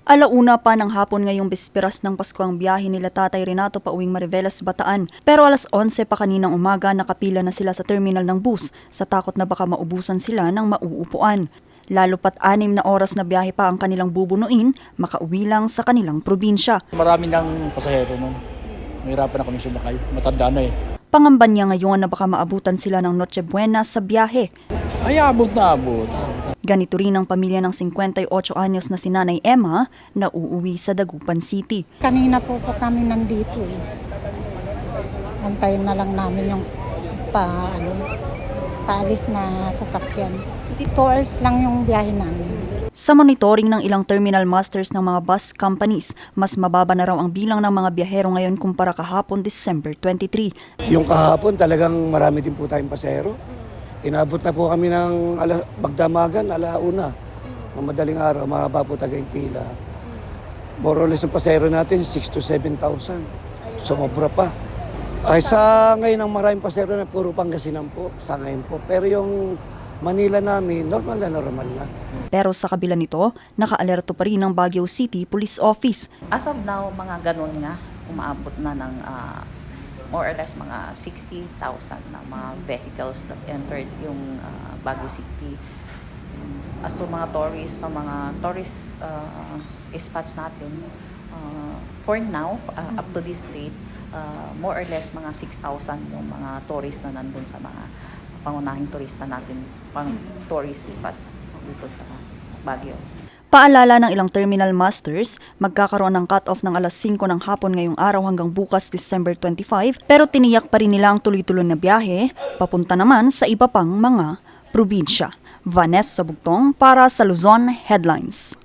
Alauna pa ng hapon ngayong bisperas ng Pasko ang biyahe nila Tatay Renato pauwing Mariveles, Bataan. Pero alas 11 pa kaninang umaga nakapila na sila sa terminal ng bus sa takot na baka maubusan sila ng mauupuan. Lalo pat 6 na oras na biyahe pa ang kanilang bubunuin, makauwi lang sa kanilang probinsya. Marami ng pasahero nun. Mahirapan na kami sumakay. Matanda na eh. Pangamba niya ngayon na baka maabutan sila ng Noche Buena sa biyahe. Ay, abot na abot. Ganito rin ang pamilya ng 58 anyos na si Nanay Emma na uuwi sa Dagupan City. Kanina po kami nandito eh. Antayin na lang namin yung paalis na sasakyan. 2 hours lang yung biyahe namin. Sa monitoring ng ilang terminal masters ng mga bus companies, mas mababa na raw ang bilang ng mga biyahero ngayon kumpara kahapon December 23. Yung kahapon talagang marami din po tayong pasahero. Inabot na po kami ng magdamagan, alauna. Ng madaling araw, mahaba po taga yung pila. More or less yung pasahero natin, 6,000 to 7,000. Sumobra pa. Ay sa ngayon ang maraming pasahero na puro Pangasinan po, sa ngayon po. Pero yung Manila namin, normal na. Pero sa kabila nito, naka-alerto pa rin ang Baguio City Police Office. As of now, mga ganun nga, umaabot na ng more or less mga 60,000 na mga vehicles that entered yung Baguio City. As to mga tourists, sa mga tourist spots natin, for now, up to this date, more or less mga 6,000 yung mga tourists na nandun sa mga pangunahing turista natin, pang tourist spots dito sa Baguio. Paalala ng ilang terminal masters, magkakaroon ng cut-off ng alas 5 ng hapon ngayong araw hanggang bukas December 25, pero tiniyak pa rin nila ang tuloy-tuloy na biyahe, papunta naman sa iba pang mga probinsya. Vanessa Bugtong para sa Luzon Headlines.